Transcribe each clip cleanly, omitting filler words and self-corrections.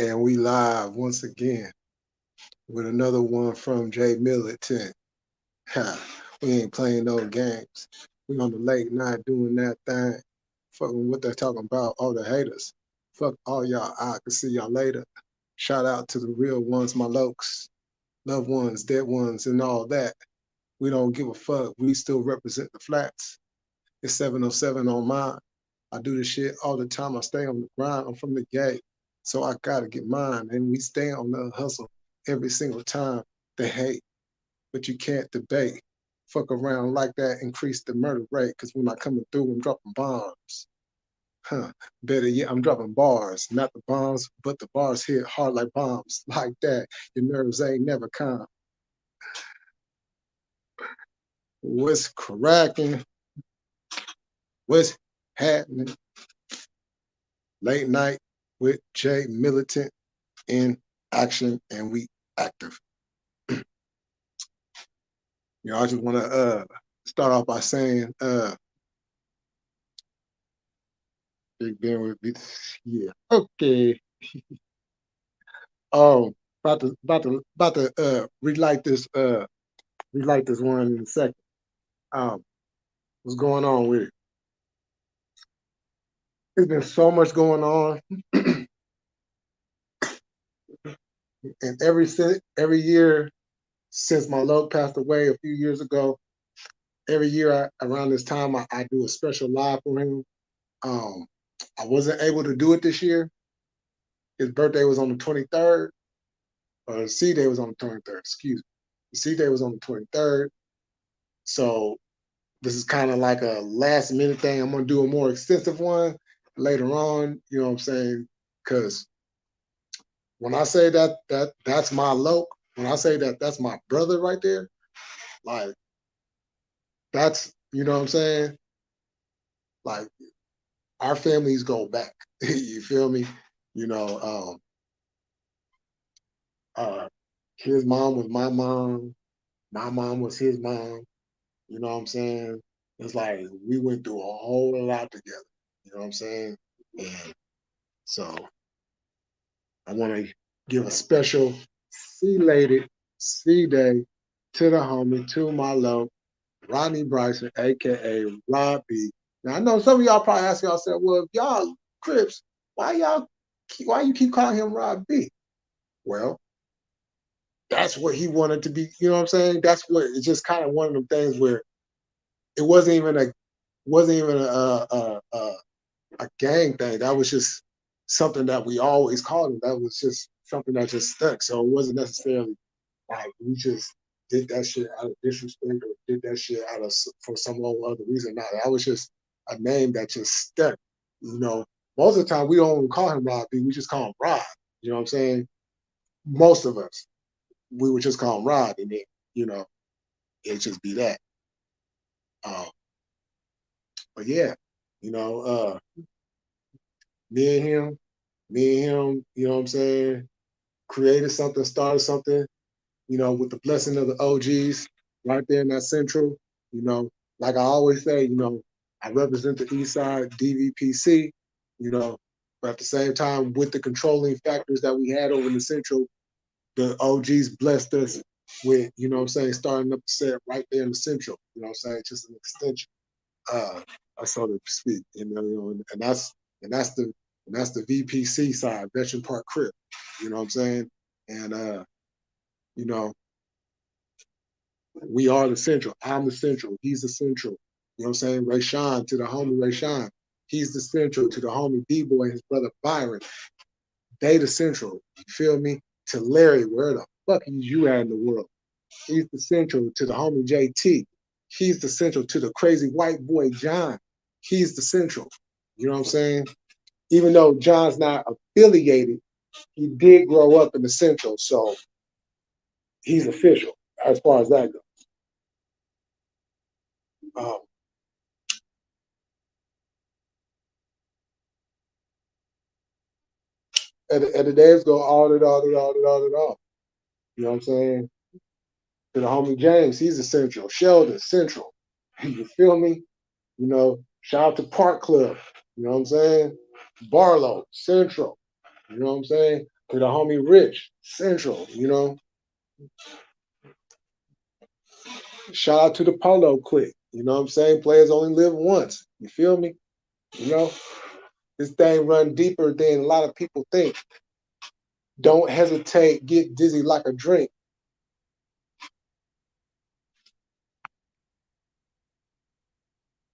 And we live once again with another one from J Militant. We ain't playing no games. We on the late night doing that thing. Fucking what they're talking about, all the haters. Fuck all y'all. I can see y'all later. Shout out to the real ones, my lokes, loved ones, dead ones, and all that. We don't give a fuck. We still represent the flats. It's 707 on mine. I do this shit all the time. I stay on the grind. I'm from the gate. So I gotta get mine. And we stay on the hustle every single time. They hate, but you can't debate. Fuck around like that, increase the murder rate. Cause when I coming through, I'm dropping bombs. Huh. Better yet, I'm dropping bars. Not the bombs, but the bars hit hard like bombs. Like that. Your nerves ain't never calm. What's cracking? What's happening? Late night with J Militant in action, and we active. I just want to start off by saying, Big Ben with me. Yeah, okay. Oh, about to relight this one in a second. What's going on with it? There's been so much going on, and every year since my love passed away a few years ago, every year around this time I do a special live for him. Um, I wasn't able to do it this year. His birthday was on the 23rd, or the C day was on the 23rd. Excuse me. The C day was on the 23rd. So this is kind of like a last minute thing. I'm gonna do a more extensive one later on. You know what I'm saying? Because when I say that's my loc, when I say that's my brother right there, like that's you know what I'm saying. Like our families go back. You feel me? You know, uh, his mom was my mom was his mom. You know what I'm saying? It's like we went through a whole lot together. You know what I'm saying? And so I want to give a special Celated C Day to the homie, to my love, Rodney Bryson, aka Rod B. Now I know some of y'all probably ask yourself, well, if y'all Crips, why you keep calling him Rod B? Well, that's what he wanted to be. You know what I'm saying? That's what it's just kind of one of them things where it wasn't even a gang thing. That was just something that we always called him. That was just something that just stuck. So it wasn't necessarily like we just did that shit out of disrespect or did that shit out of for some old other reason. No, that was just a name that just stuck. You know, most of the time we don't even call him Rod B. We just call him Rod. You know what I'm saying? Most of us, we would just call him Rod, and then you know it'd just be that. Uh, but yeah, you know, me and him, you know what I'm saying, created something, started something, you know, with the blessing of the OGs right there in that central, you know, like I always say, you know, I represent the East Side DVPC, you know, but at the same time, with the controlling factors that we had over in the central, the OGs blessed us with, you know what I'm saying, starting up the set right there in the central, you know what I'm saying, just an extension, uh, so to speak, you know, and that's the and that's the VPC side, Veteran Park Crip, you know what I'm saying, and you know, we are the central. I'm the central. He's the central. You know what I'm saying? Rayshawn to the homie Rayshawn. He's the central to the homie D-Boy and his brother Byron. They the central. You feel me? To Larry, where the fuck is you at in the world? He's the central to the homie JT. He's the central to the crazy white boy John. He's the central. You know what I'm saying? Even though John's not affiliated, he did grow up in the central, so he's official as far as that goes. Um, and the days go all. You know what I'm saying? To the homie James, he's a central. Sheldon, central. You feel me? You know, shout out to Park Club. You know what I'm saying? Barlow, central. You know what I'm saying? to the homie Rich Central, shout out to the Polo Click. You know what I'm saying? Players only live once. You feel me? You know, this thing run deeper than a lot of people think. Don't hesitate. Get dizzy like a drink.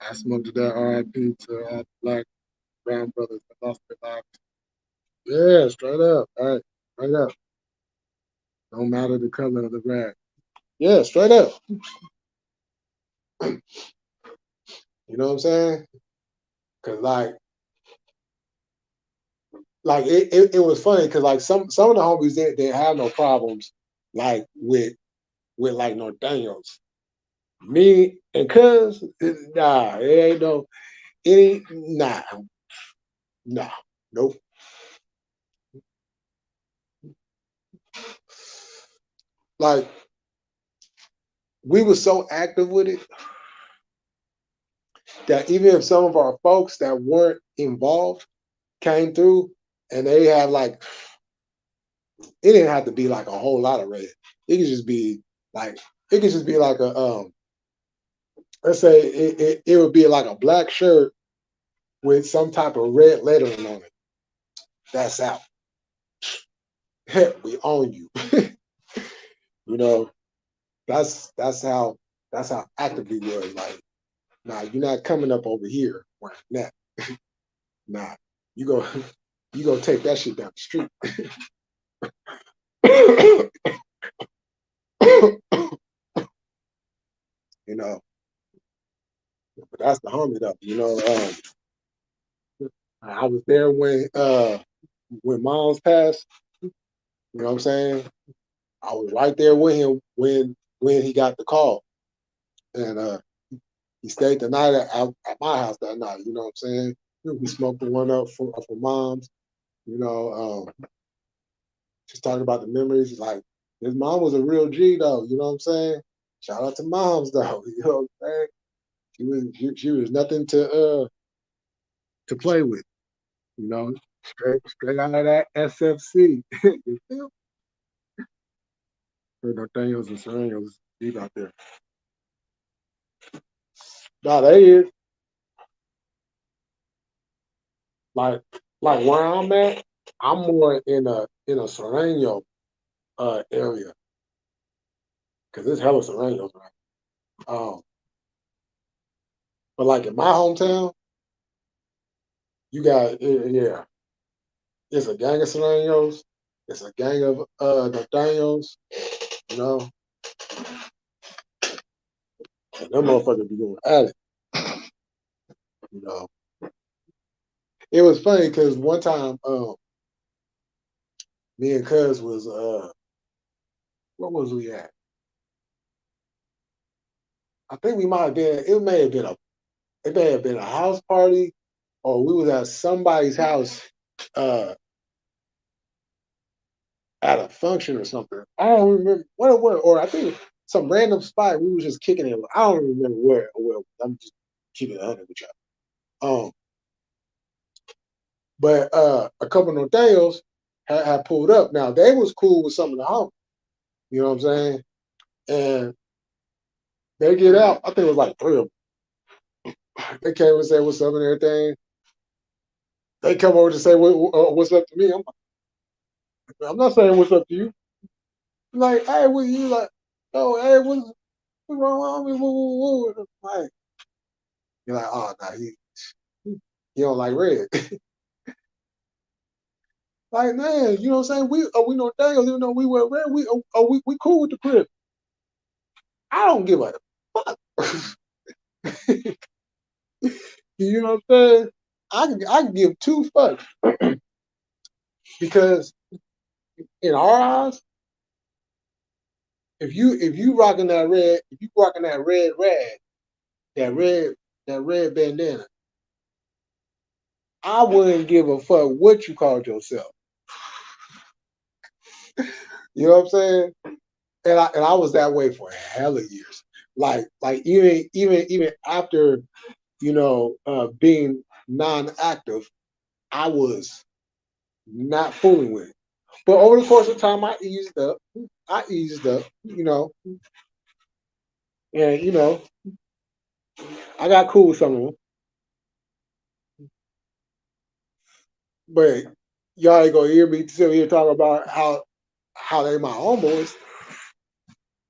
I smoked that RIP to all the black brown brothers that lost their lives. Yeah, straight up. All right, straight up. Don't matter the color of the rag. Yeah, straight up. You know what I'm saying? Cause it was funny because like some of the homies they have no problems like with like Norteños. Me and Cuz, nah, it ain't no any nah, nope. Like we were so active with it that even if some of our folks that weren't involved came through and they had like it didn't have to be like a whole lot of red. It could just be like it could just be like a let's say it would be like a black shirt with some type of red lettering on it. That's out. Heck, we own you. You know, that's how active we was. Like, nah, you're not coming up over here wearing that. Nah, you go you go take that shit down the street. you know, but that's the homie though. I was there when Mom's passed. You know what I'm saying? I was right there with him when he got the call, and he stayed the night at my house that night. You know what I'm saying? We smoked the one up for Mom's. You know, just talking about the memories. Like his mom was a real G though. You know what I'm saying? Shout out to Moms though. You know what I'm saying? She was nothing to play with. You know, straight out of that SFC. You feel? For Norteños and Serenos deep out there. Nah, they is like like where I'm at. I'm more in a Sereno area because there's hella Serenos, right? Um, but like in my hometown, you got yeah, it's a gang of Serenos, it's a gang of Norteños, you know, and them motherfuckers be going at it, you know. It was funny because one time, me and Cuz was what was we at? I think we might have been. It may have been a house party, or we was at somebody's house uh, at a function or something. I don't remember what it was, or I think some random spot we was just kicking it. I don't remember where. I'm just keeping it 100 with y'all. But a couple of Norteños had pulled up. Now they was cool with some of the homies. You know what I'm saying? And they get out. I think it was like three of them. They came and said what's up and everything. They come over to say what's up to me. I'm not saying what's up to you. Like, hey, what you like? Oh, hey, what's wrong with me? Woo. Like, you're like, oh, no, he don't like red. Like, man, you know what I'm saying? We know Daniels, even though we wear red, we cool with the crib. I don't give a fuck. You know what I'm saying? I can give two fucks because in our eyes, if you rocking that red, if you rocking that red rag, that red that red bandana, I wouldn't give a fuck what you called yourself. You know what I'm saying? And I was that way for hella years. Like even after being non-active, I was not fooling with it. But over the course of time, I eased up. I eased up, and I got cool with some of them. But y'all ain't gonna hear me sit here talking about how they my homeboys.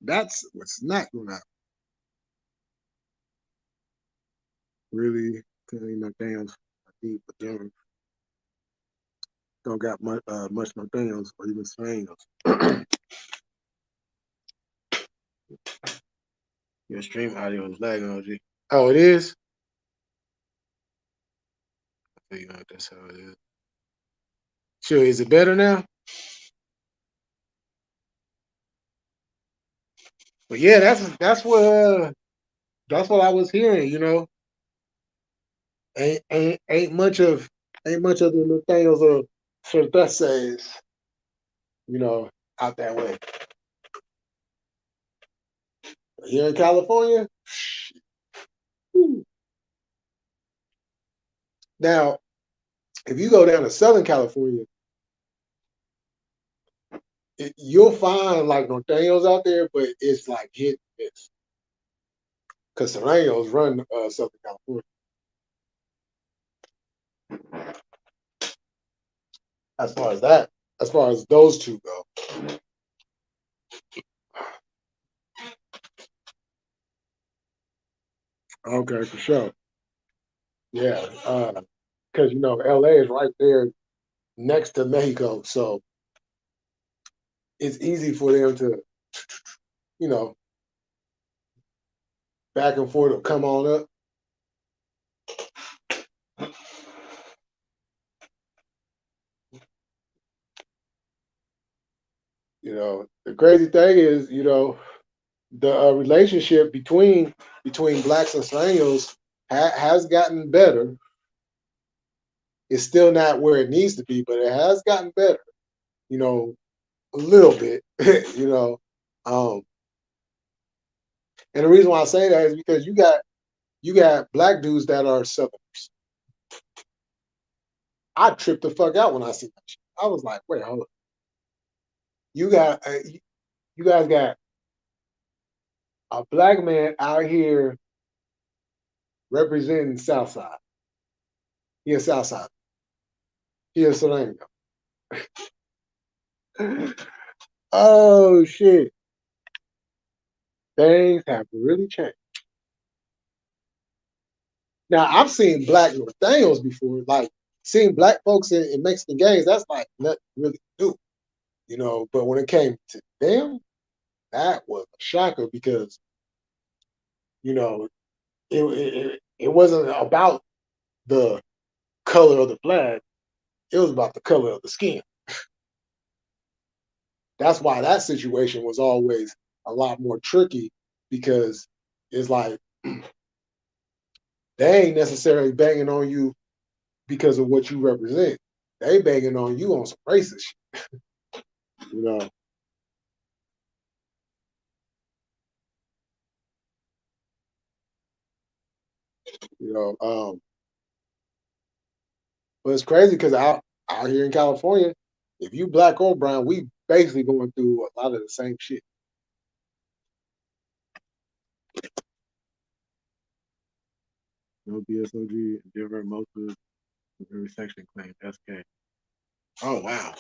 That's what's not gonna really tell you Nathaniels deep, but them don't got much Nathaniels or even Spaniels. Your stream audio is lagging, OG. Oh, it is? I figure out that's how it is. Sure, is it better now? But yeah, that's what I was hearing, Ain't much of the Nathaniels or Certezas, you know, out that way. Here in California, now if you go down to Southern California, you'll find like Norteños out there, but it's like hit and miss because Serranos run Southern California. As far as that, as far as those two go, okay, for sure. Yeah, because LA is right there next to Mexico, so it's easy for them to, you know, back and forth or come on up. The crazy thing is, the relationship between blacks and Spaniels has gotten better. It's still not where it needs to be, but it has gotten better. A little bit. you know, um, and the reason why I say that is because you got black dudes that are Southerners. I tripped the fuck out when I see that shit. I was like, wait, hold on. You got you guys got a black man out here representing Southside. He is Southside. He is Solano. Oh shit. Things have really changed. Now I've seen black Nathaniels before, like seeing black folks in Mexican gangs, that's like nothing really new, But when it came to them, that was a shocker because, you know, it wasn't about the color of the flag, it was about the color of the skin. That's why that situation was always a lot more tricky because it's like they ain't necessarily banging on you because of what you represent. They banging on you on some racist shit, you know. You know, but it's crazy because out here in California, if you black or brown, we basically going through a lot of the same shit. No BSOG, Denver, most of every section claim SK. Oh wow.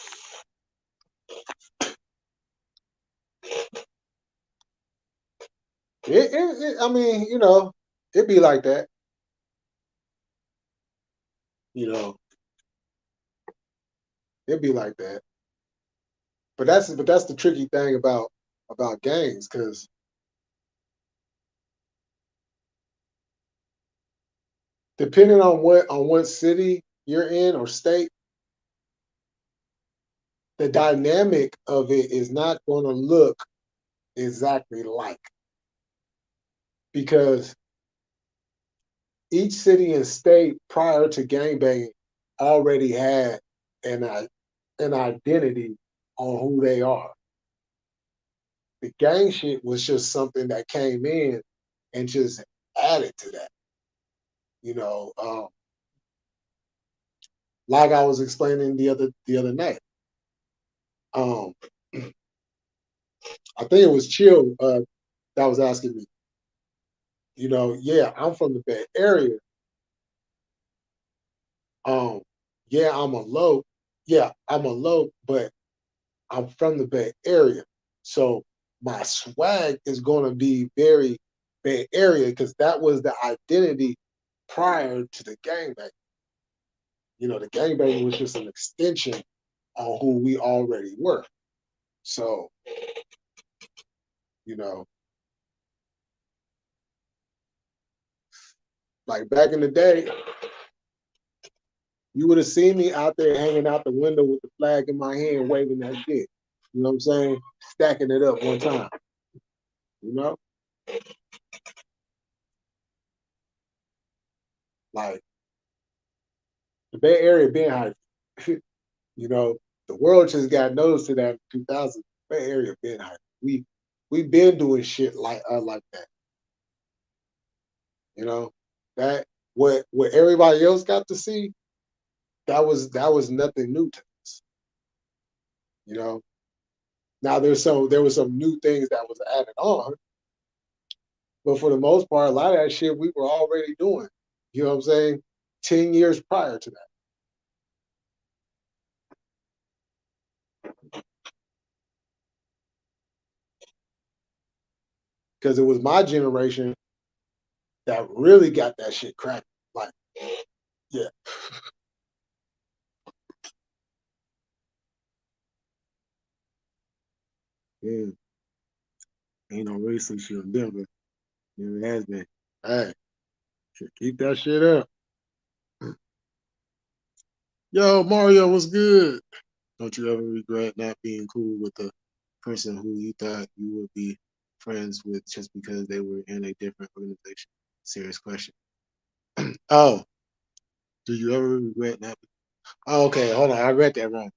I mean, it'd be like that. You know, it'd be like that. But that's the tricky thing about gangs because depending on what city you're in or state, the dynamic of it is not going to look exactly like because each city and state prior to gangbanging already had an identity on who they are. The gang shit was just something that came in and just added to that. You know, like I was explaining the other night. Um, I think it was Chill that was asking me. Yeah, I'm from the Bay Area. Um, yeah, I'm a low. Yeah, I'm a low, but I'm from the Bay Area. So my swag is going to be very Bay Area because that was the identity prior to the gangbang. The gangbang was just an extension on who we already were. So, you know, like back in the day, you would have seen me out there hanging out the window with the flag in my hand, waving that shit. You know what I'm saying? Stacking it up one time. You know, like the Bay Area being hype. you know, the world just got noticed to that in 2000. Bay Area been hype. We been doing shit like that. You know, that what everybody else got to see, that was nothing new to us. You know, now there was some new things that was added on, but for the most part, a lot of that shit we were already doing. You know what I'm saying? 10 years prior to that, because it was my generation that really got that shit cracking. Like, yeah, yeah, ain't no racist shit in Denver. Never has been. Hey, keep that shit up. Yo, Mario, what's good? Don't you ever regret not being cool with the person who you thought you would be friends with just because they were in a different organization? Serious question. Oh, do you ever regret not? Oh, okay, hold on. I read that wrong.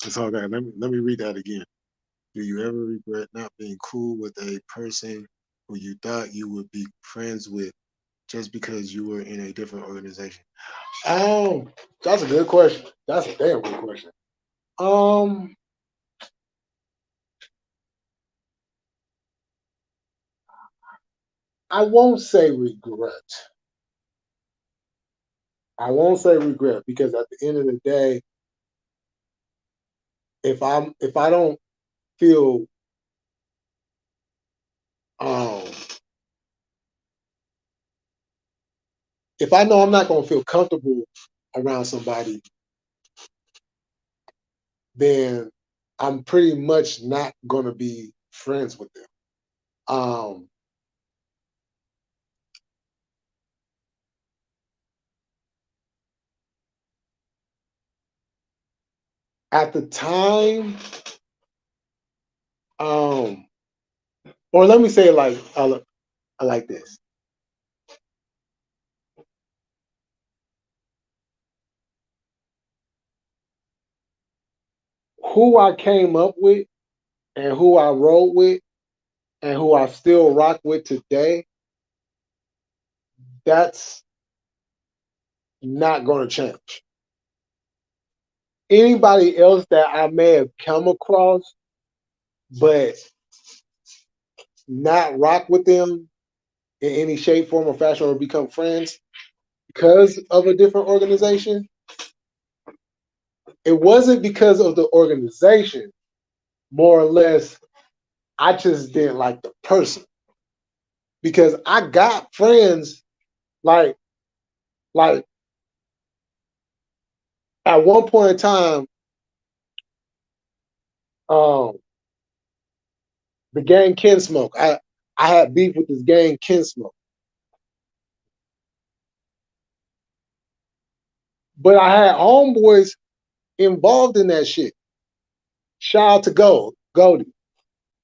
It's all right. Let me read that again. Do you ever regret not being cool with a person who you thought you would be friends with just because you were in a different organization? Oh, that's a good question. That's a damn good question. Um, I won't say regret. I won't say regret because at the end of the day, if I don't feel um if I know I'm not gonna feel comfortable around somebody, then I'm pretty much not gonna be friends with them. Um at the time, um, or let me say it like this. Who I came up with and who I rode with and who I still rock with today, that's not gonna change. Anybody else that I may have come across, but not rock with them in any shape, form, or fashion, or become friends because of a different organization, it wasn't because of the organization. More or less, I just didn't like the person because I got friends like like at one point in time, um, the gang Ken Smoke. I had beef with this gang Ken Smoke, but I had homeboys involved in that shit. Shout out to Goldie.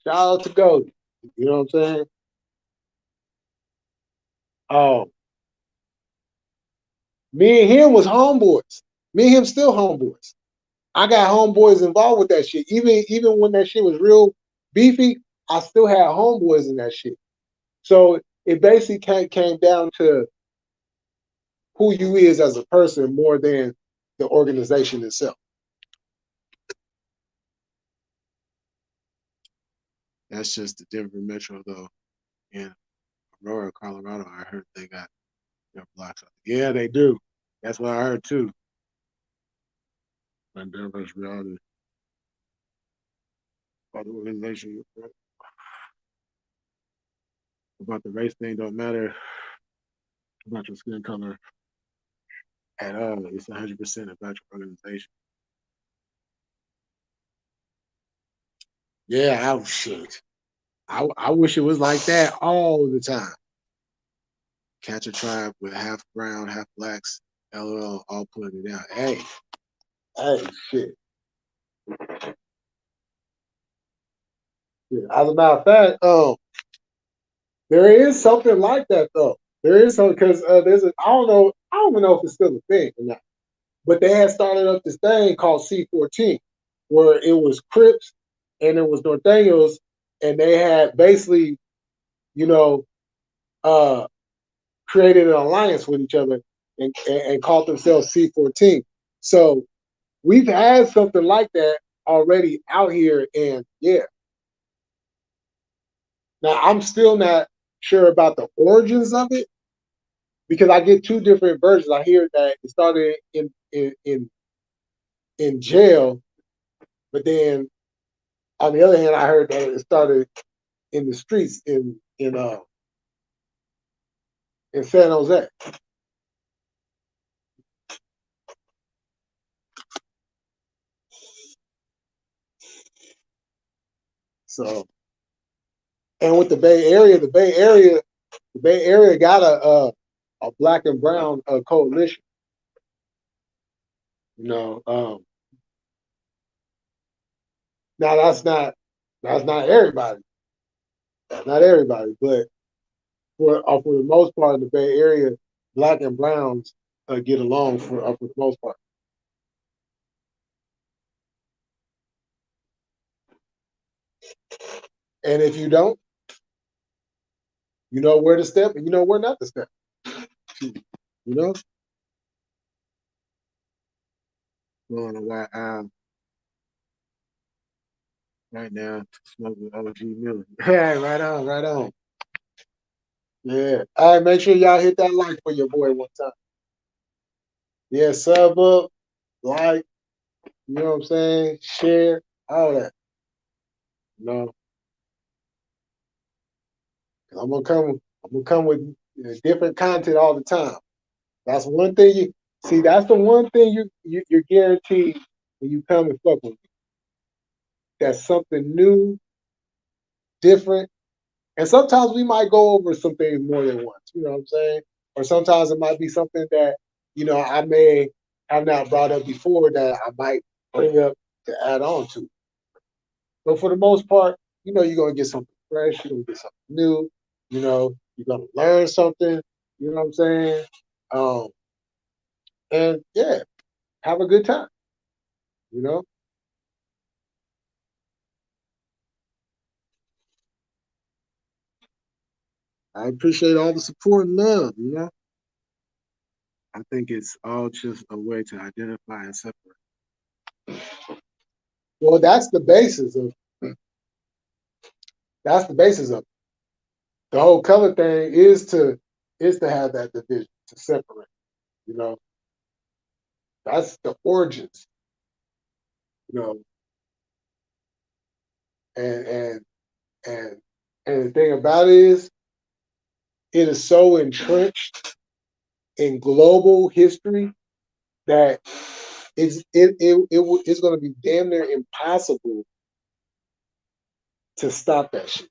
Shout out to Goldie. You know what I'm saying? Um, me and him was homeboys. Me and him still homeboys. I got homeboys involved with that shit. Even when that shit was real beefy, I still had homeboys in that shit. So it basically came down to who you is as a person more than the organization itself. That's just the Denver Metro though. In Aurora, Colorado, I heard they got their blocks up. Yeah, they do. That's what I heard too. And Denver's reality. About the organization, about the race thing don't matter about your skin color at all. It's 100% about your organization. Yeah, oh shit. I wish it was like that all the time. Catch a tribe with half brown, half blacks, LOL, all putting it out. Hey, shit. Yeah. As a matter of fact, there is something like that though. There is something because there's a I don't even know if it's still a thing or not. But they had started up this thing called C14, where it was Crips and it was Norteños, and they had basically, you know, uh, created an alliance with each other and called themselves C14. So we've had something like that already out here, and yeah. Now I'm still not sure about the origins of it because I get two different versions. I hear that it started in jail, but then on the other hand, I heard that it started in the streets in San Jose. So, and with the Bay Area got a black and brown coalition. You know, now that's not everybody. That's not everybody, but for the most part, in the Bay Area, black and browns get along for the most part. And if you don't, you know where to step and you know where not to step. You know, going on why right now to smoke with OG Miller. Hey, right on, right on. Yeah. All right, make sure y'all hit that like for your boy one time. Yeah, sub up, like, you know what I'm saying? Share, all that. You know, 'cause I'm gonna come with different content all the time. That's one thing you see, that's the one thing you're guaranteed when you come and fuck with me. That's something new, different. And sometimes we might go over some things more than once, you know what I'm saying? Or sometimes it might be something that, I may have not brought up before that I might bring up to add on to. But for the most part, you're gonna get something fresh, you're gonna get something new, you're gonna learn something, you know what I'm saying? Um, and yeah, have a good time, you know? I appreciate all the support and love. I think it's all just a way to identify and separate. Well, that's the basis of it. The whole color thing is to have that division, to separate, you know. That's the origins, you know. And and and and the thing about it is so entrenched in global history that it's going to be damn near impossible to stop that shit.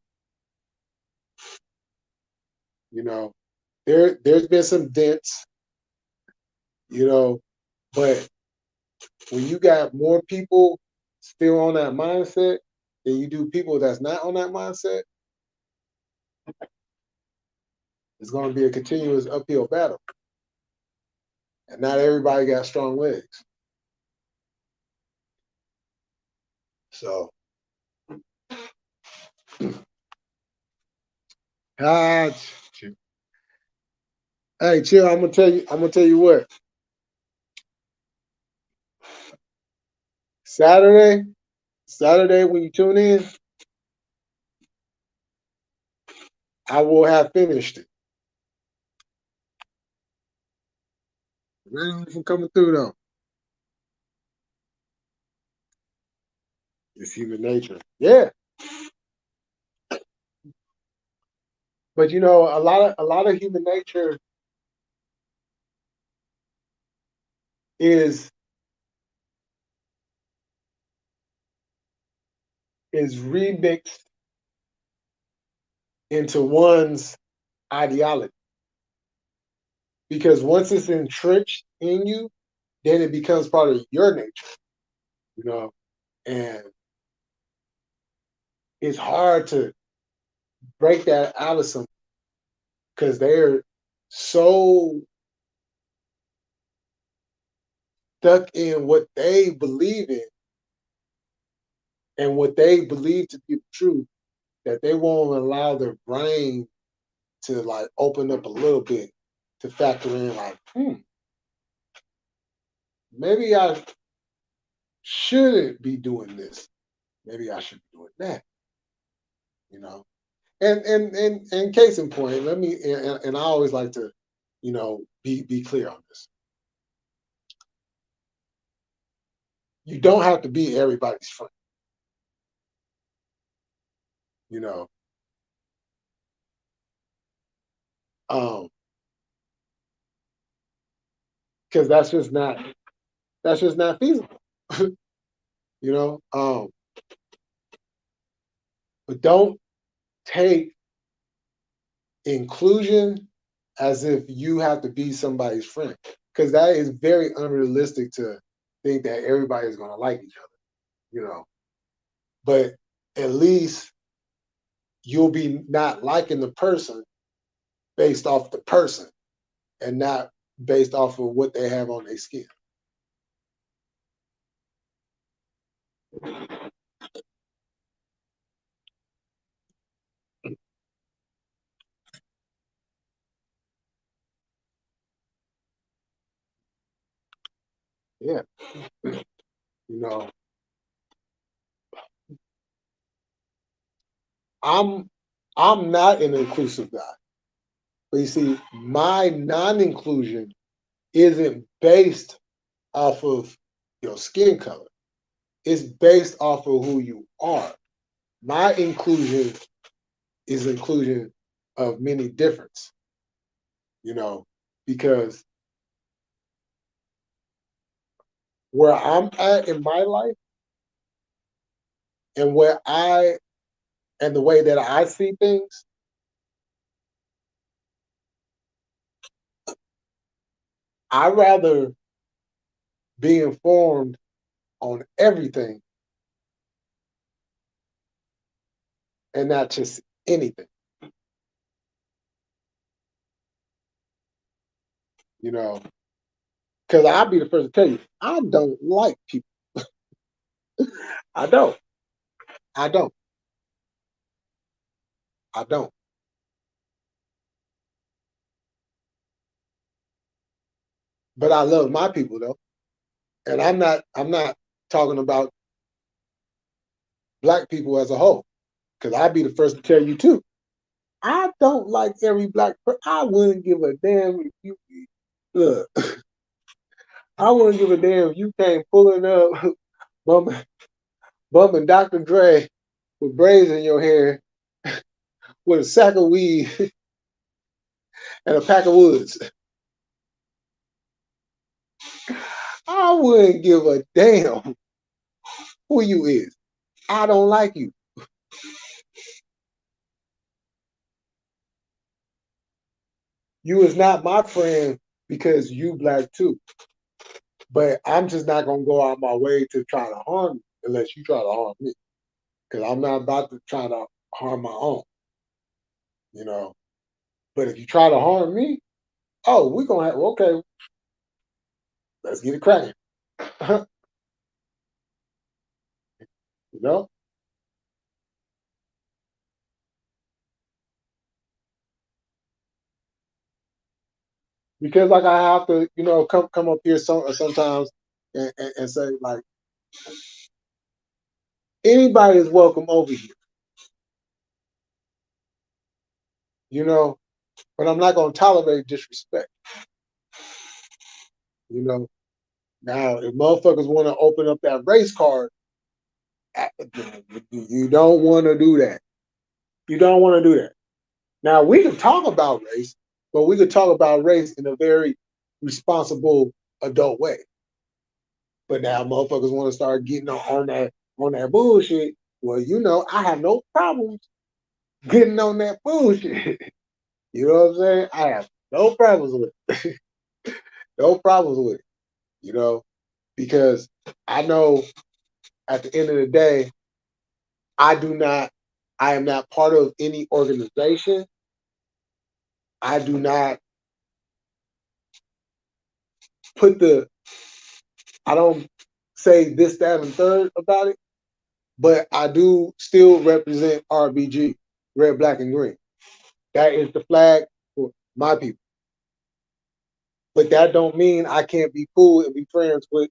You know, there's been some dents, you know, but when you got more people still on that mindset than you do people that's not on that mindset, it's going to be a continuous uphill battle. And not everybody got strong legs. So, ah, hey, chill. I'm gonna tell you. I'm gonna tell you what. Saturday, Saturday when you tune in, I will have finished it. Man, from coming through though. It's human nature. Yeah. But a lot of human nature is remixed into one's ideology. Because once it's entrenched in you, then it becomes part of your nature, you know. And it's hard to break that out of some because they're so stuck in what they believe in and what they believe to be the truth that they won't allow their brain to like open up a little bit to factor in like, maybe I shouldn't be doing this. Maybe I should be doing that, you know. And case in point, let me and I always like to, be clear on this. You don't have to be everybody's friend, you know. Um, because that's just not feasible, you know. But don't take inclusion as if you have to be somebody's friend, because that is very unrealistic to think that everybody is going to like each other, you know. But at least you'll be not liking the person based off the person and not based off of what they have on their skin. Yeah, you know, I'm I'm not an inclusive guy, but you see, my non-inclusion isn't based off of your skin color. It's based off of who you are. My inclusion is inclusion of many difference, you know, because where I'm at in my life and where I and the way that I see things, I rather be informed on everything and not just anything, you know. Because I'll be the first to tell you, I don't like people. I don't. I don't. I don't. But I love my people though. And I'm not talking about black people as a whole. Because I'll be the first to tell you too. I don't like every black person. I wouldn't give a damn if you look. I wouldn't give a damn if you came pulling up, bumping, bumping Dr. Dre with braids in your hair, with a sack of weed and a pack of woods. I wouldn't give a damn who you is. I don't like you. You is not my friend because you black too. But I'm just not gonna go out my way to try to harm you unless you try to harm me. Because I'm not about to try to harm my own, you know. But if you try to harm me, oh, we're gonna have okay, let's get it cracking. You know? Because like I have to, come up here sometimes and say like anybody is welcome over here. you know, but I'm not gonna tolerate disrespect, you know. Now, if motherfuckers want to open up that race card, you don't want to do that. You don't want to do that. Now, we can talk about race, but we could talk about race in a very responsible adult way. But now motherfuckers want to start getting on that bullshit. Well, you know, I have no problems getting on that bullshit. You know what I'm saying? I have no problems with it. No problems with it, you know, because I know at the end of the day, I do not, I am not part of any organization. I do not put the, I don't say this, that, and third about it, but I do still represent RBG, red, black, and green. That is the flag for my people. But that don't mean I can't be cool and be friends with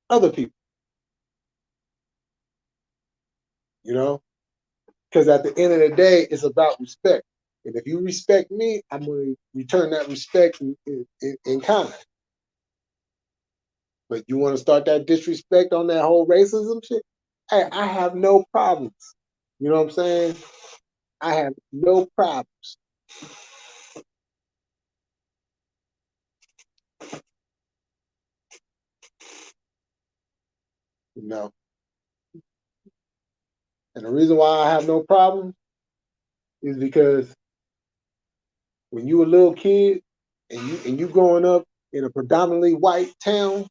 other people, you know? Because at the end of the day, it's about respect. And if you respect me, I'm going to return that respect in kind. But you want to start that disrespect on that whole racism shit? Hey, I have no problems. You know what I'm saying? I have no problems. You know? And the reason why I have no problems is because when you a little kid and you growing up in a predominantly white town,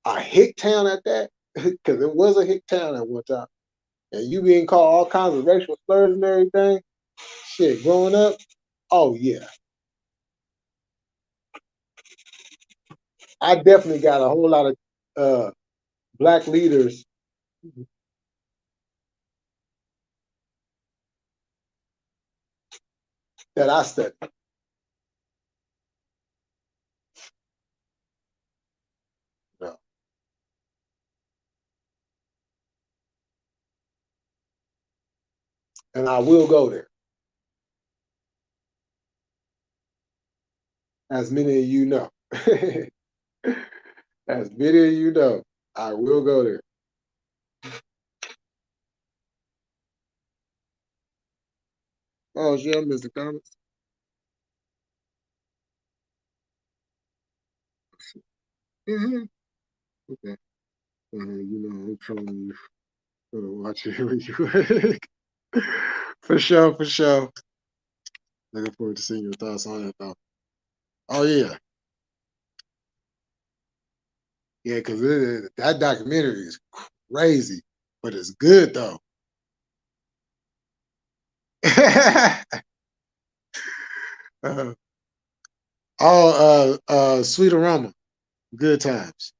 a hick town at that, because it was a hick town at one time, and you being called all kinds of racial slurs and everything, shit, growing up, oh yeah, I definitely got a whole lot of black leaders that I studied. No. And I will go there. As many of you know. As many of you know, I will go there. Oh, shit, I missed the comments. Mm-hmm. Okay. You know, I'm trying to watch it when you for sure, for sure. Looking forward to seeing your thoughts on it, though. Oh, yeah. Yeah, because that documentary is crazy, but it's good, though. uh, Sweet Aroma, Good Times.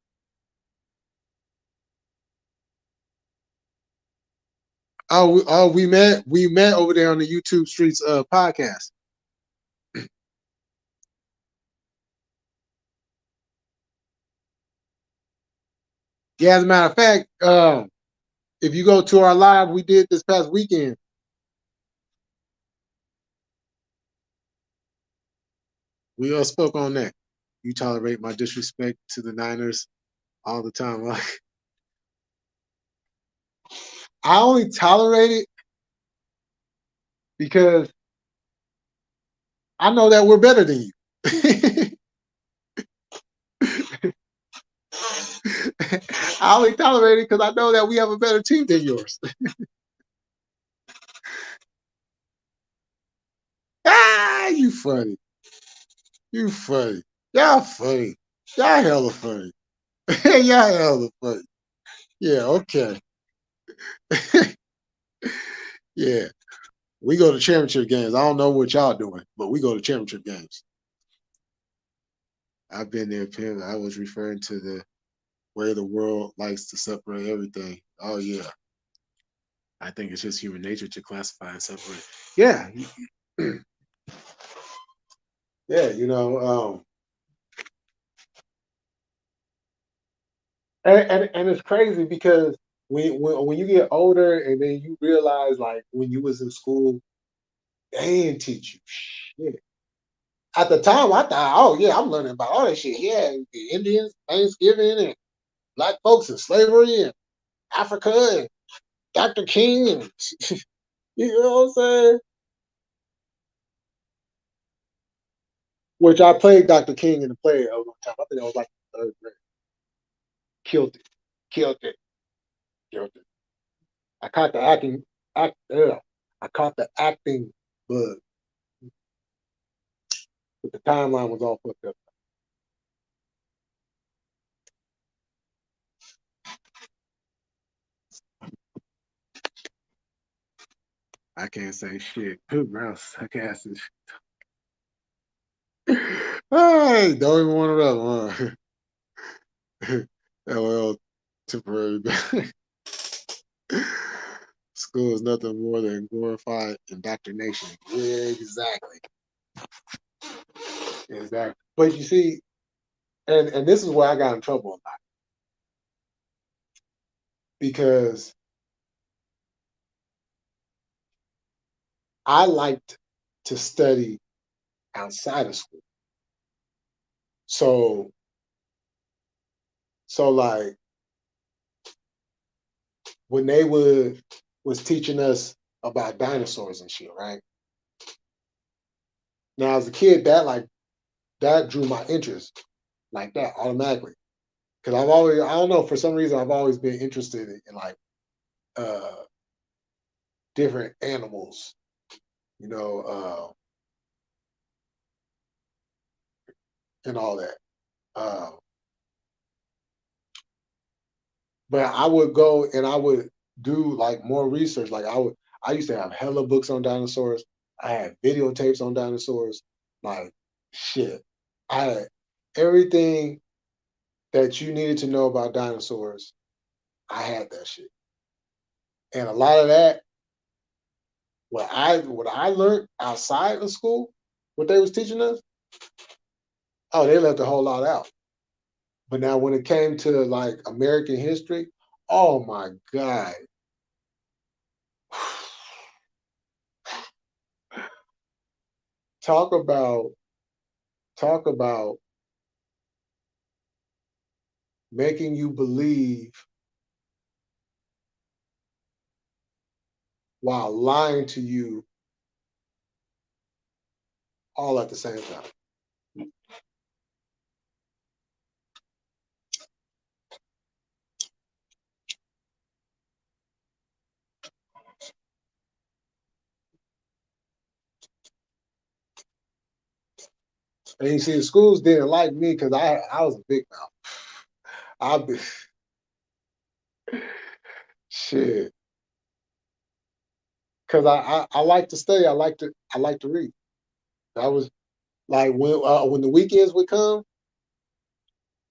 We met over there on the YouTube Streets podcast. Yeah, as a matter of fact, if you go to our live we did this past weekend, we spoke on that. You tolerate my disrespect to the Niners all the time. I only tolerate it because I know that we're better than you. I only tolerate it because I know that we have a better team than yours. You funny. You funny. Y'all funny. Y'all hella funny. Y'all hella funny. Yeah, okay. Yeah. We go to championship games. I don't know what y'all doing, but we go to championship games. I've been there, Pim. I was referring to the way the world likes to separate everything. Oh yeah. I think it's just human nature to classify and separate. Yeah. Yeah, you know, and it's crazy because when you get older and then you realize like when you was in school They didn't teach you shit. At the time, I thought, oh yeah, I'm learning about all that shit. Yeah, the Indians, Thanksgiving, and black folks and slavery and Africa and Dr. King and you know what I'm saying? Which I played Dr. King in the play one time. I think I was like third grade. Killed it. Killed it. Killed it. I caught the I caught the acting bug, but the timeline was all fucked up. I can't say shit. Grouse suck asses. Hey, don't even want to rub, huh? LL temporary. School is nothing more than glorified indoctrination. Yeah, exactly. Exactly. But you see, and this is where I got in trouble a lot because I liked to study outside of school. So like when they was teaching us about dinosaurs and shit, right? Now as a kid, that drew my interest like that automatically. Because I've always I don't know, for some reason I've always been interested in like uh different animals, you know, and all that. Uh, but I would go and I would do like more research. I used to have hella books on dinosaurs. I had videotapes on dinosaurs. Like shit. I had everything that you needed to know about dinosaurs. I had that shit. And a lot of that, what I learned outside of school, what they was teaching us, oh, they left a whole lot out. But now when it came to like American history, oh my God. Talk about talk about making you believe while lying to you all at the same time. And you see, the schools didn't like me because I was a big mouth. I be shit because I like to study. I like to read. That was like when the weekends would come.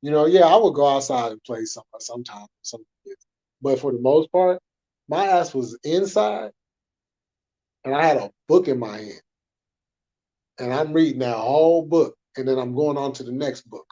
Yeah, I would go outside and play sometimes with some kids. But for the most part, my ass was inside and I had a book in my hand. And I'm reading that whole book. And then I'm going on to the next book.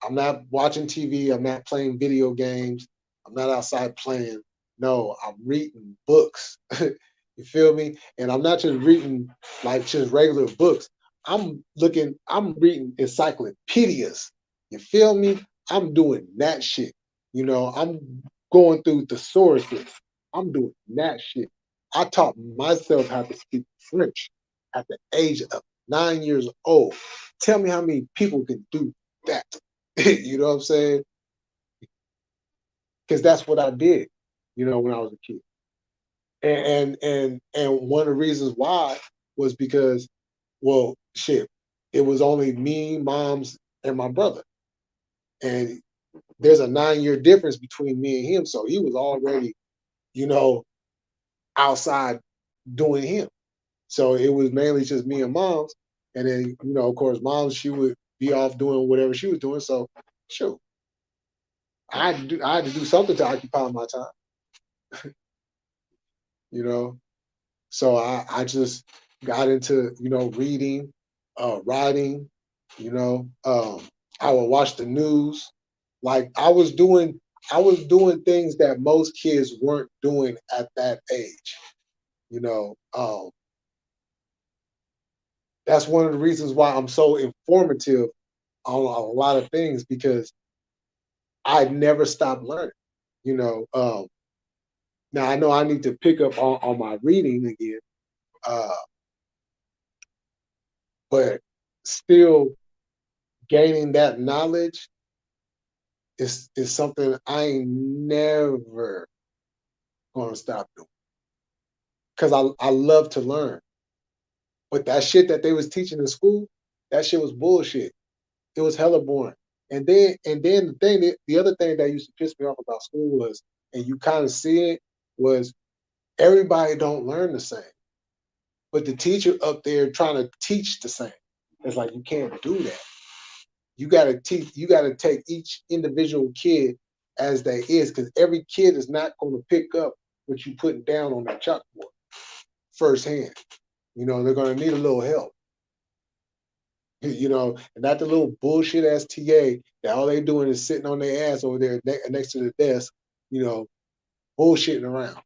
I'm not watching TV. I'm not playing video games. I'm not outside playing. No, I'm reading books. You feel me? And I'm not just reading like just regular books. I'm reading encyclopedias. You feel me? I'm doing that shit. I'm going through thesauruses. I'm doing that shit. I taught myself how to speak French at the age of 9 years old. Tell me how many people can do that. You know what I'm saying? Because that's what I did, when I was a kid. And one of the reasons why was because, well, shit, it was only me, moms, and my brother. And there's a 9-year difference between me and him. So he was already, you know, outside doing him. So it was mainly just me and moms. And then, of course, moms, she would be off doing whatever she was doing. So, sure, I had to do something to occupy my time, you know. So I just got into, reading, writing, you know. I would watch the news. Like I was doing things that most kids weren't doing at that age, you know. That's one of the reasons why I'm so informative on a lot of things, because I never stop learning. You know, now I know I need to pick up on my reading again, uh, but still gaining that knowledge is something I ain't never gonna stop doing, because I love to learn. But that shit that they was teaching in school, that shit was bullshit. It was hella boring. And then the other thing that used to piss me off about school was, and you kind of see it, was everybody don't learn the same. But the teacher up there trying to teach the same. It's like you can't do that. You gotta teach, you gotta take each individual kid as they is, because every kid is not gonna pick up what you putting down on that chalkboard firsthand. They're gonna need a little help. And not the little bullshit ass TA that all they doing is sitting on their ass over there next to the desk, you know, bullshitting around.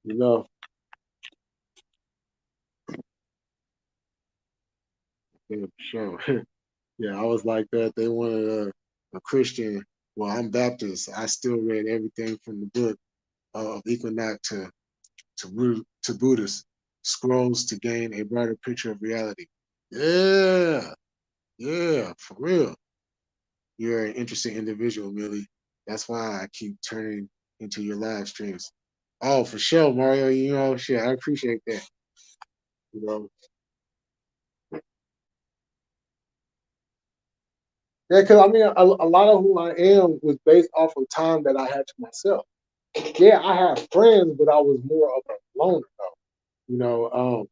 You know, yeah, for sure. Yeah, I was like that. They wanted a Christian. Well, I'm Baptist. I still read everything from the book of Equinox to Buddhist scrolls to gain a broader picture of reality. Yeah, yeah, for real. You're an interesting individual, Millie. That's why I keep turning into your live streams. Oh, for sure, Mario. Shit, I appreciate that. You know, yeah, because I mean, a lot of who I am was based off of time that I had to myself. Yeah, I have friends, but I was more of a loner though. You know,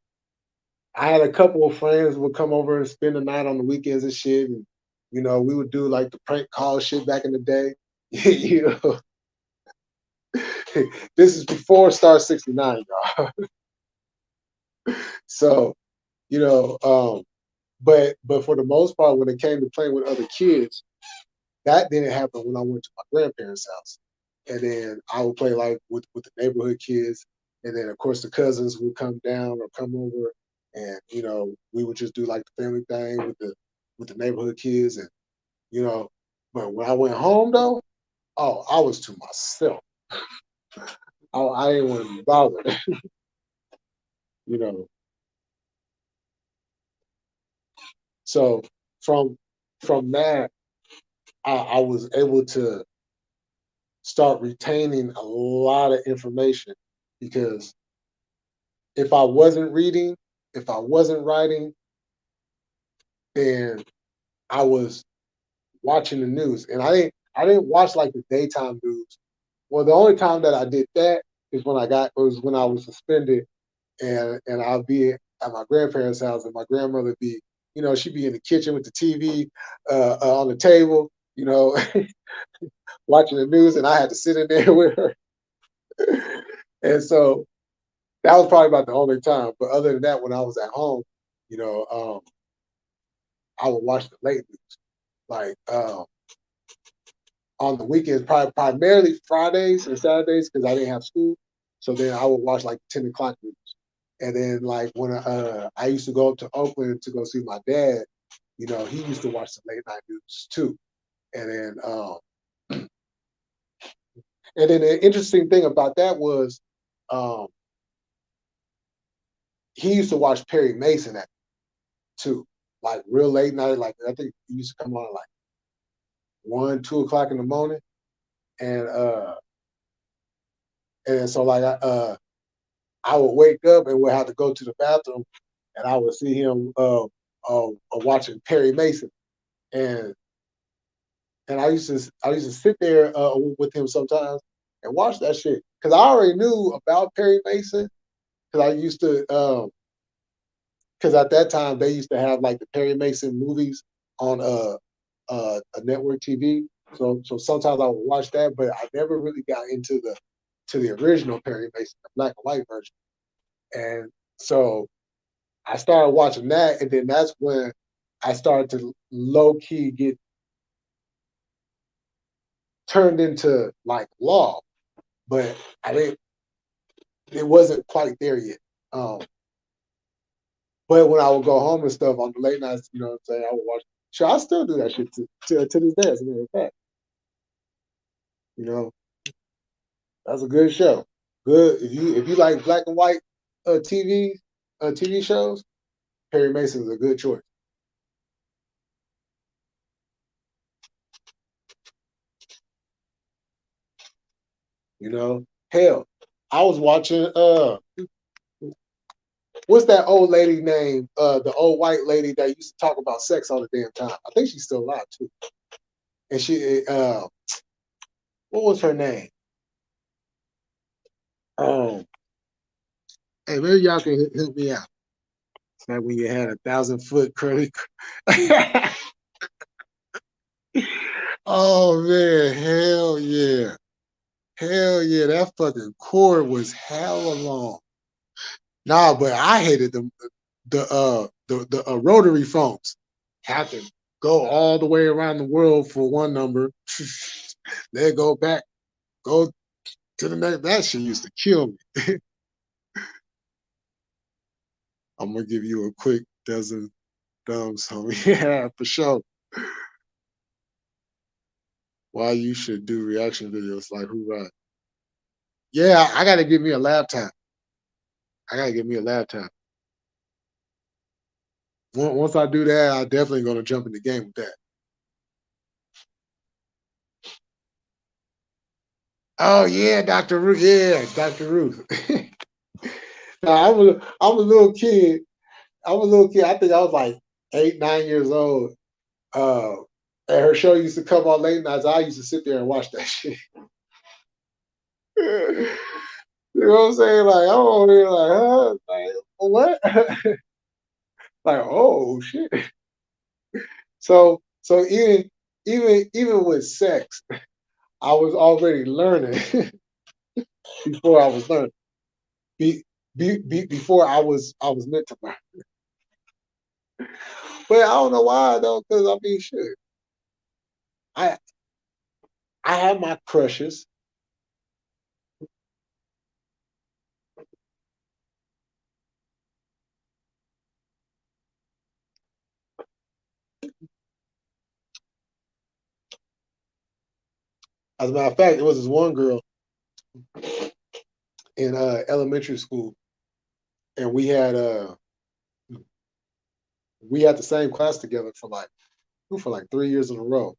I had a couple of friends who would come over and spend the night on the weekends and shit, and we would do like the prank call shit back in the day. you know, this is before Star 69, y'all. So, you know, but for the most part, when it came to playing with other kids, that didn't happen when I went to my grandparents' house. And then I would play like with the neighborhood kids, and then of course the cousins would come down or come over, and we would just do like the family thing with the neighborhood kids, and you know. But when I went home though, oh, I was to myself. I didn't want to be bothered, you know. So from from that, I was able to start retaining a lot of information, because if I wasn't reading, if I wasn't writing, then I was watching the news. And I didn't watch like the daytime news. Well, the only time that I did that is when I was suspended, and I'll be at my grandparents' house, and my grandmother be, she'd be in the kitchen with the TV on the table, watching the news, and I had to sit in there with her. And so that was probably about the only time. But other than that, when I was at home, you know, um, I would watch the late news. Like on the weekends, primarily Fridays and Saturdays, because I didn't have school. So then I would watch like 10 o'clock news. And then like when I used to go up to Oakland to go see my dad, he used to watch the late night news too. And then and then the interesting thing about that was um, he used to watch Perry Mason at too, like real late night. Like I think he used to come on like 1, 2 o'clock in the morning, and so like I would wake up and would have to go to the bathroom, and I would see him watching Perry Mason, and I used to sit there with him sometimes and watch that shit, because I already knew about Perry Mason, because I used to because at that time they used to have like the Perry Mason movies on a network TV. So sometimes I would watch that, but I never really got into the original Perry Mason, the black and white version. And so I started watching that, and then that's when I started to low key get turned into like law, but I didn't. It wasn't quite there yet. Um, But when I would go home and stuff on the late nights, you know what I'm saying, I would watch. Sure, I still do that shit to this day. As a matter of fact, you know, that's a good show. Good if you like black and white TV shows. Perry Mason's a good choice. You know, hell, I was watching what's that old lady name? The old white lady that used to talk about sex all the damn time. I think she's still alive too. And she what was her name? Um, hey, maybe y'all can help me out. It's like when you had 1,000 foot curly. Oh man, hell yeah! That fucking cord was hella long. Nah, but I hated the rotary phones. Have to go all the way around the world for one number, then go back, go to the next. That shit used to kill me. I'm gonna give you a quick dozen thumbs, homie. Yeah, for sure. Why you should do reaction videos like who right? Yeah, I gotta give me a laptop. I gotta get me a laptop. Once I do that, I'm definitely gonna jump in the game with that. Oh yeah, Dr. Ruth. Yeah, Dr. Ruth. Now, I'm a little kid. I'm a little kid. I think I was like 8, 9 years old. Uh, and her show used to come on late nights. I used to sit there and watch that shit. You know what I'm saying? Like I'm over here like, huh? Like what? Like oh shit. So even with sex, I was already learning before I was learning. Be, before I was meant to learn. But I don't know why though, because I mean shit. I I have my crushes. As a matter of fact, it was this one girl in elementary school, and we had the same class together for like 3 years in a row.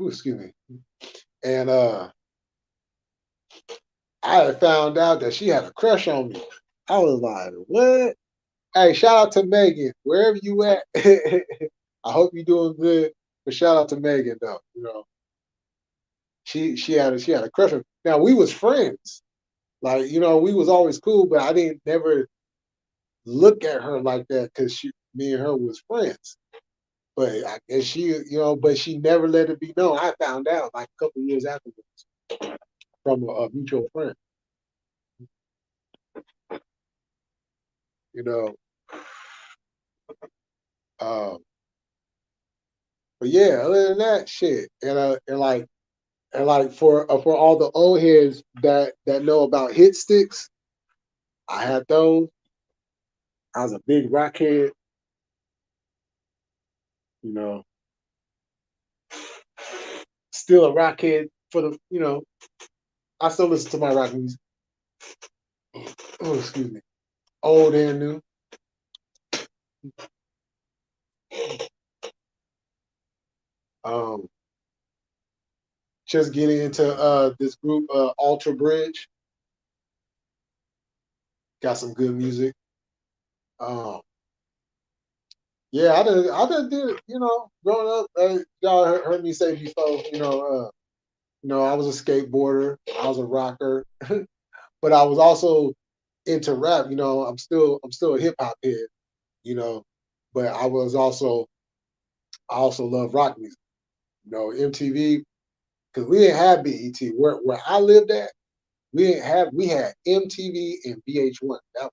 Ooh, excuse me. And I had found out that she had a crush on me. I was like, what? Hey, shout out to Megan, wherever you at. I hope you're doing good. But shout out to Megan though. You know, she had a crush on me. Now we was friends. Like, you know, we was always cool, but I didn't never look at her like that because she me and her was friends. But I guess but she never let it be known. I found out like a couple of years afterwards from a mutual friend. You know, um, but yeah, other than that, shit, and like for all the old heads that know about hit sticks, I had those. I was a big rock head. You know, still a rock head for the. I still listen to my rock music. Oh, excuse me, old and new. Um, just getting into this group, Ultra Bridge. Got some good music. Um, yeah, I done did it. Growing up, y'all heard me say before. I was a skateboarder. I was a rocker, but I was also into rap. I'm still a hip hop head. You know, but I also love rock music. MTV because we didn't have BET where I lived at. We had MTV and VH1. That was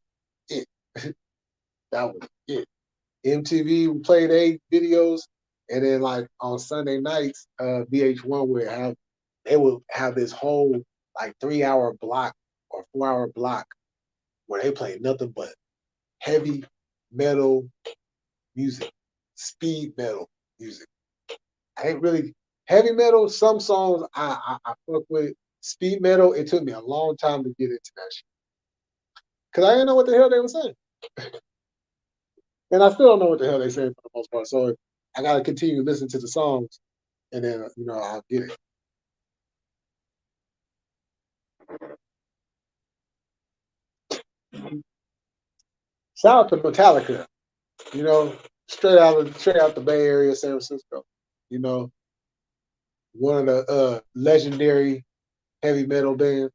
it. That was it. MTV would play their videos, and then like on Sunday nights, VH1 would have this whole like 3 hour block or 4 hour block where they play nothing but heavy metal music, speed metal music. I ain't really heavy metal. Some songs I fuck with. Speed metal, it took me a long time to get into that shit because I didn't know what the hell they were saying, and I still don't know what the hell they saying for the most part. So I gotta continue to listen to the songs, and then I'll get it. Shout out to Metallica, you know, straight out the Bay Area, San Francisco. You know, one of the legendary heavy metal bands.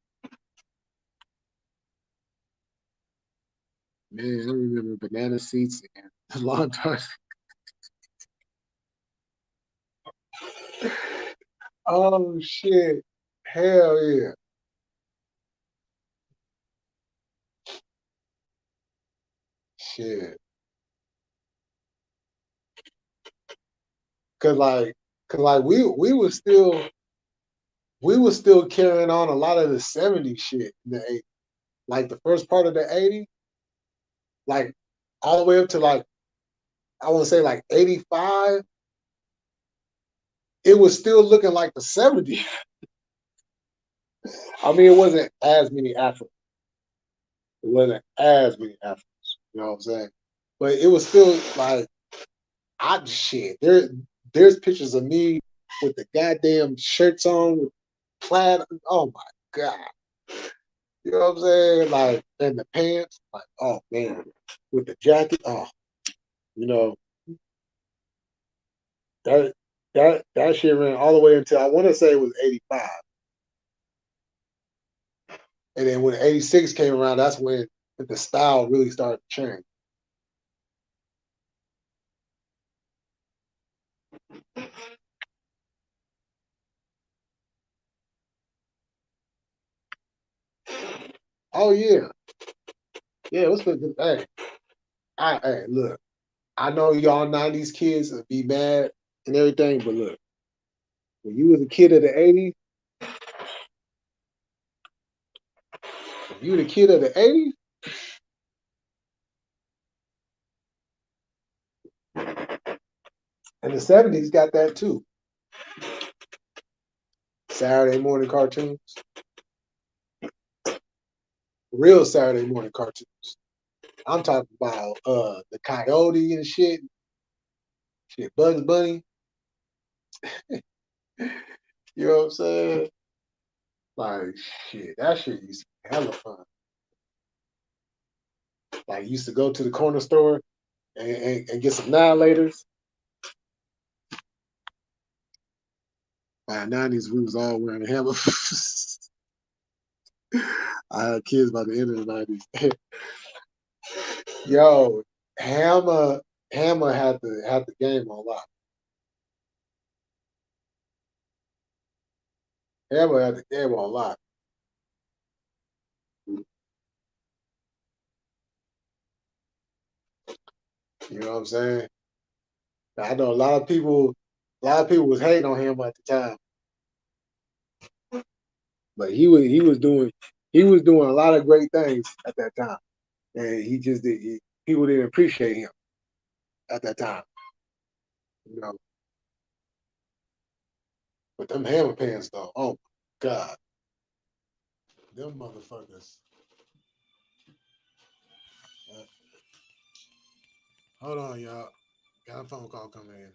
Man, I remember Banana Seats and a long time. Oh shit! Hell yeah! Shit, cause like, we were still carrying on a lot of the '70s shit in the '80s. Like the first part of the '80s, like all the way up to like I want to say like '85. It was still looking like the '70s. I mean, it wasn't as many Afros. It wasn't as many Afros. You know what I'm saying? But it was still like I shit. There's pictures of me with the goddamn shirts on with plaid. Oh my god. You know what I'm saying? Like and the pants. Like, oh man. With the jacket. Oh, you know, that that shit ran all the way until I want to say it was '85. And then when '86 came around, that's when the style really started to change. Oh yeah. Yeah, it was good. Hey, hey, look, I know y'all '90s kids would be mad and everything, but look, when you was a kid of the '80s, if you the kid of the '80s and the '70s got that too. Saturday morning cartoons, real Saturday morning cartoons. I'm talking about the Coyote and shit, Bugs Bunny. You know what I'm saying? Like shit, that shit used to be hella fun. Like used to go to the corner store and get some annihilators. By the '90s, we was all wearing hammer. I had kids by the end of the '90s. Yo, Hammer, Hammer had the game on lock. Hammer had the game on lock. You know what I'm saying? I know a lot of people was hating on him at the time, but he was doing a lot of great things at that time, and he just did. People didn't appreciate him at that time. You know, but them Hammer pants though, oh my god, them motherfuckers. Uh, hold on, y'all. Got a phone call coming in.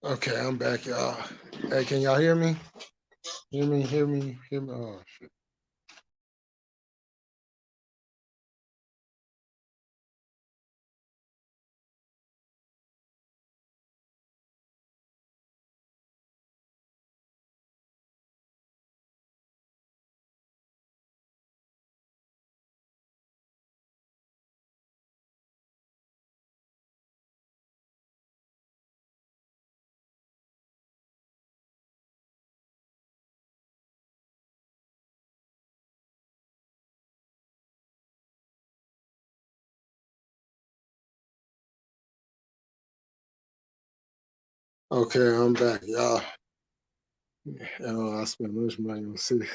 Okay, I'm back, y'all. Hey, can y'all hear me? Hear me? Hear me? Hear me? Oh shit. Okay, I'm back, y'all. I spent lunch money on city.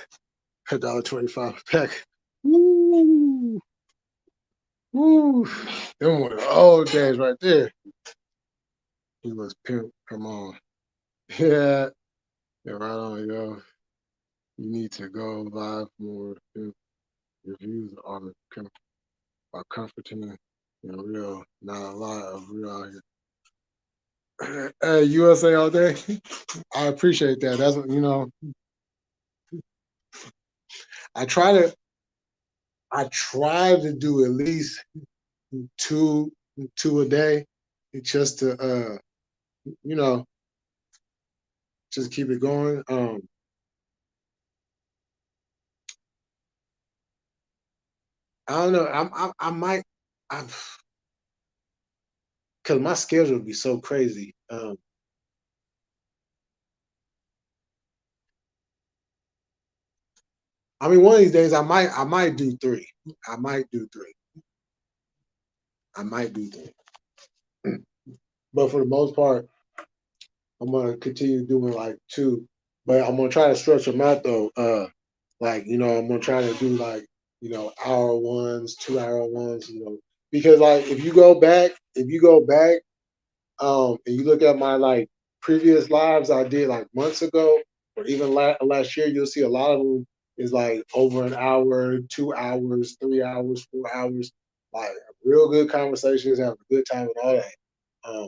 $1.25 a pack. Woo! Woo! Them were the old days right there. He was pimp. Come on. Yeah. Yeah, right on, yo. You need to go live more. Pimp. Reviews are pimp are comforting and real, not a lot of real out here. Hey, USA all day. I appreciate that. That's what I try to I try to do at least two two a day, just to you know just keep it going. I don't know. I might I because my schedule would be so crazy. I mean, one of these days I might do three. I might do three. I might do three. But for the most part, I'm gonna continue doing like two. But I'm gonna try to stretch them out though. Like I'm gonna try to do like hour ones, 2 hour ones. Because like if you go back, and you look at my like previous lives I did like months ago, or even last year, you'll see a lot of them is like over an hour, 2 hours, 3 hours, 4 hours, like real good conversations, having a good time and all that. Um,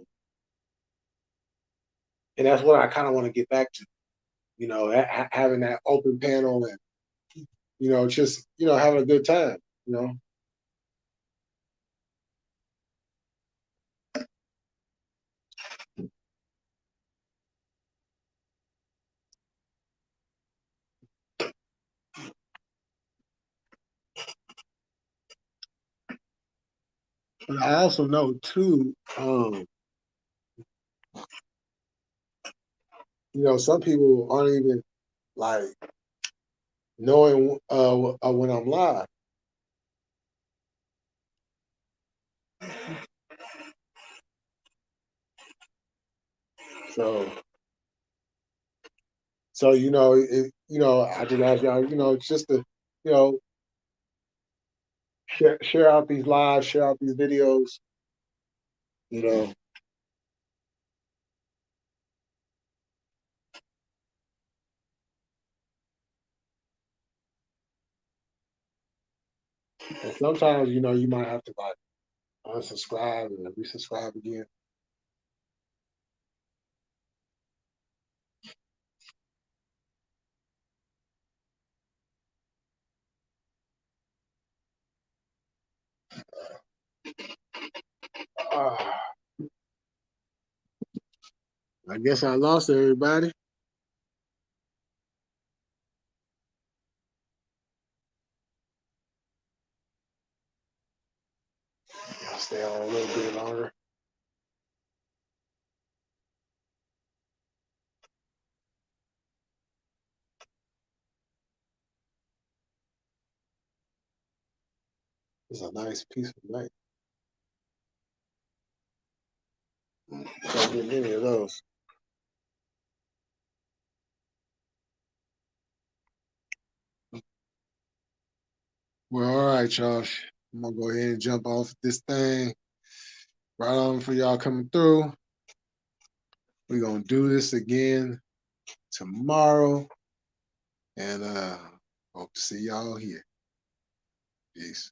and that's what I kind of want to get back to. Having that open panel and just having a good time. You know, but I also know too. Some people aren't even like knowing when I'm live. So I just ask y'all, just to you know share out these lives, share out these videos. You know, and sometimes you might have to like unsubscribe and resubscribe again. Uh, I guess I lost everybody. I'll stay on a little bit longer. It's a nice peaceful night. Don't get many of those. Well, all right, y'all. I'm gonna go ahead and jump off this thing. Right on for y'all coming through. We're gonna do this again tomorrow. And hope to see y'all here. Peace.